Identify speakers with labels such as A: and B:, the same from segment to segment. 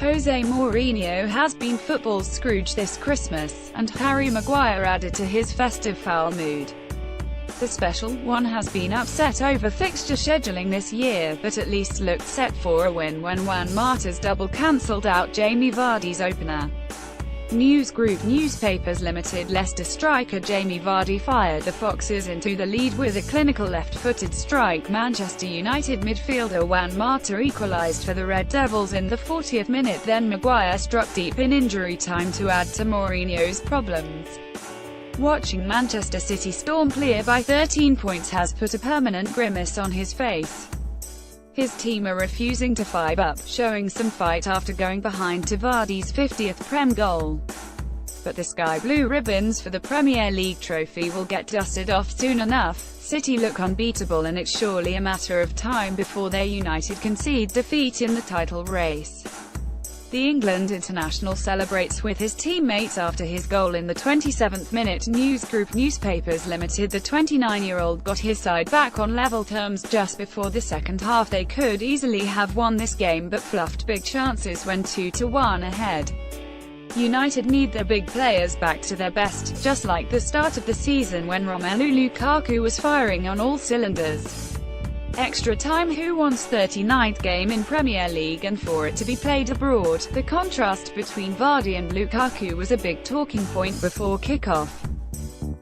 A: Jose Mourinho has been football's Scrooge this Christmas, and Harry Maguire added to his festive foul mood. The special one has been upset over fixture scheduling this year, but at least looked set for a win when Juan Mata's double cancelled out Jamie Vardy's opener. Group Newspapers Ltd Leicester striker Jamie Vardy fired the Foxes into the lead with a clinical left-footed strike. Manchester United midfielder Juan Mata equalised for the Red Devils in the 40th minute. Then Maguire struck deep in injury time to add to Mourinho's problems. Watching Manchester City storm clear by 13 points has put a permanent grimace on his face. His team are refusing to five up, showing some fight after going behind to Vardy's 50th Prem goal. But the sky blue ribbons for the Premier League trophy will get dusted off soon enough. City look unbeatable, and it's surely a matter of time before their United concede defeat in the title race. The England international celebrates with his teammates after his goal in the 27th minute. Group Newspapers Ltd The 29-year-old got his side back on level terms just before the second half. They could easily have won this game but fluffed big chances when 2-1 ahead. United need their big players back to their best, just like the start of the season when Romelu Lukaku was firing on all cylinders. Extra time. Who wants 39th game in Premier League and for it to be played abroad? The contrast between Vardy and Lukaku was a big talking point before kickoff.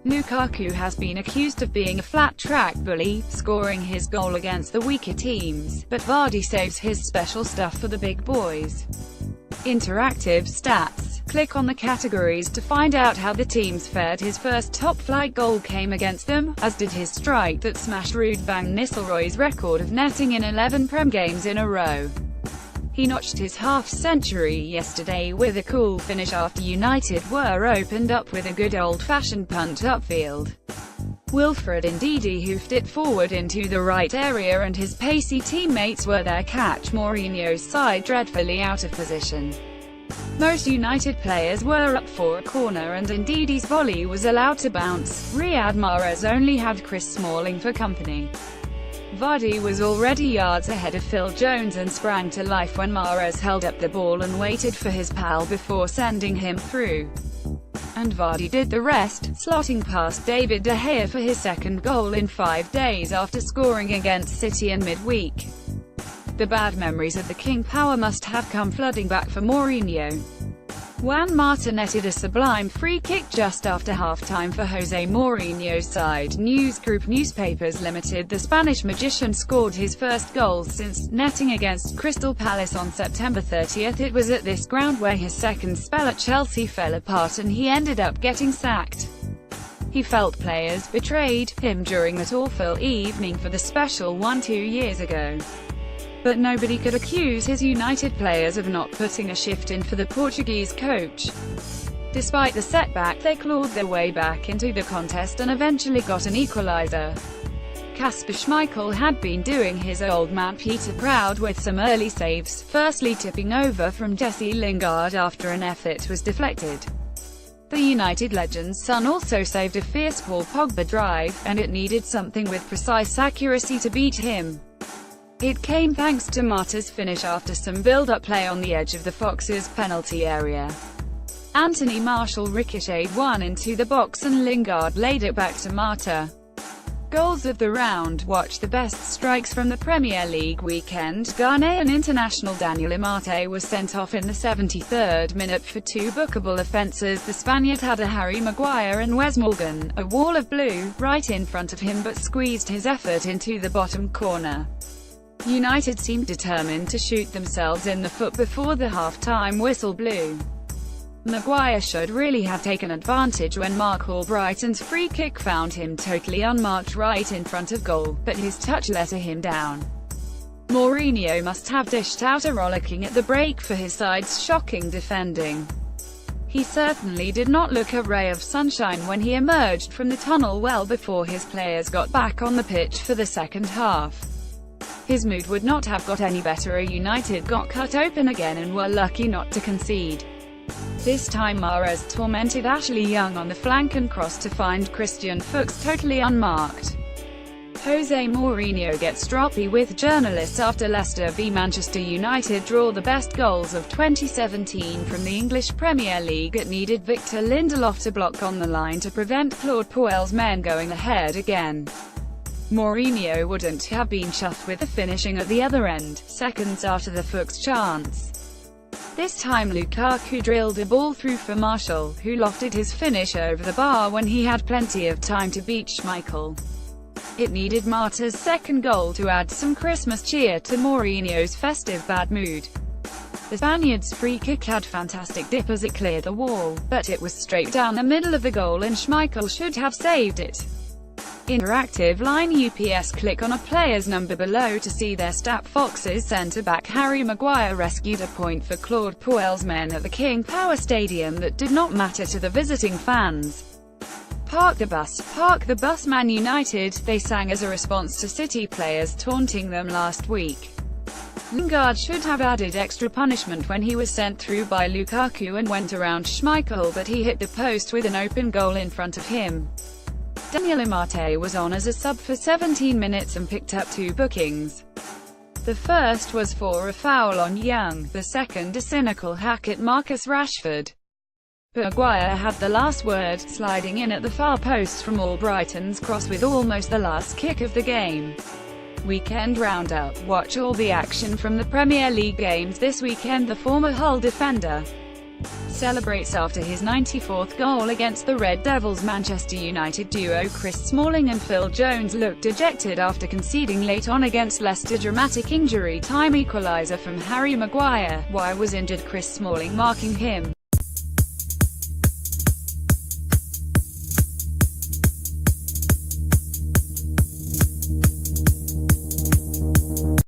A: Lukaku has been accused of being a flat-track bully, scoring his goal against the weaker teams, but Vardy saves his special stuff for the big boys. Interactive stats. Click on the categories to find out how the teams fared. His first top-flight goal came against them, as did his strike that smashed Ruud van Nistelrooy's record of netting in 11 Prem games in a row. He notched his half-century yesterday with a cool finish after United were opened up with a good old-fashioned punt upfield. Wilfred Ndidi hoofed it forward into the right area and his pacey teammates were there catch Mourinho's side dreadfully out of position. Most United players were up for a corner and Ndidi's volley was allowed to bounce. Riyad Mahrez only had Chris Smalling for company. Vardy was already yards ahead of Phil Jones and sprang to life when Mahrez held up the ball and waited for his pal before sending him through. And Vardy did the rest, slotting past David De Gea for his second goal in 5 days after scoring against City in midweek. The bad memories of the King Power must have come flooding back for Mourinho. Juan Mata netted a sublime free kick just after half-time for Jose Mourinho's side. Group Newspapers Ltd The Spanish magician scored his first goal since netting against Crystal Palace on September 30th. It was at this ground where his second spell at Chelsea fell apart and he ended up getting sacked. He felt players betrayed him during that awful evening for the special one 2 years ago. But nobody could accuse his United players of not putting a shift in for the Portuguese coach. Despite the setback, they clawed their way back into the contest and eventually got an equaliser. Kasper Schmeichel had been doing his old man Peter proud with some early saves, firstly tipping over from Jesse Lingard after an effort was deflected. The United legend's son also saved a fierce Paul Pogba drive, and it needed something with precise accuracy to beat him. It came thanks to Mata's finish after some build-up play on the edge of the Foxes' penalty area. Anthony Martial ricocheted one into the box and Lingard laid it back to Mata. Goals of the round. Watch the best strikes from the Premier League weekend. Ghanaian international Daniel Imate was sent off in the 73rd minute for 2 bookable offences. The Spaniard had a Harry Maguire and Wes Morgan, a wall of blue, right in front of him but squeezed his effort into the bottom corner. United seemed determined to shoot themselves in the foot before the half-time whistle blew. Maguire should really have taken advantage when Mark Albrighton's free kick found him totally unmarked right in front of goal, but his touch let him down. Mourinho must have dished out a rollicking at the break for his side's shocking defending. He certainly did not look a ray of sunshine when he emerged from the tunnel well before his players got back on the pitch for the second half. His mood would not have got any better. United got cut open again and were lucky not to concede. This time Mahrez tormented Ashley Young on the flank and crossed to find Christian Fuchs totally unmarked. Jose Mourinho gets stroppy with journalists after Leicester v Manchester United draw. The best goals of 2017 from the English Premier League. It needed Victor Lindelof to block on the line to prevent Claude Puel's men going ahead again. Mourinho wouldn't have been chuffed with the finishing at the other end, seconds after the Fuchs chance. This time Lukaku drilled a ball through for Martial, who lofted his finish over the bar when he had plenty of time to beat Schmeichel. It needed Mata's second goal to add some Christmas cheer to Mourinho's festive bad mood. The Spaniard's free kick had fantastic dip as it cleared the wall, but it was straight down the middle of the goal and Schmeichel should have saved it. Interactive line UPS. Click on a player's number below to see their stat. Foxes centre-back Harry Maguire rescued a point for Claude Puel's men at the King Power Stadium that did not matter to the visiting fans. Park the bus Man United, they sang as a response to City players taunting them last week. Lingard should have added extra punishment when he was sent through by Lukaku and went around Schmeichel, but he hit the post with an open goal in front of him. Daniel Amate was on as a sub for 17 minutes and picked up 2 bookings. The first was for a foul on Young, the second a cynical hack at Marcus Rashford. But Maguire had the last word, sliding in at the far post from Albrighton's cross with almost the last kick of the game. Weekend Roundup. Watch all the action from the Premier League games this weekend. The former Hull defender celebrates after his 94th goal against the Red Devils. Manchester United duo Chris Smalling and Phil Jones looked dejected after conceding late on against Leicester. Dramatic injury time equaliser from Harry Maguire. Why was injured? Chris Smalling marking him.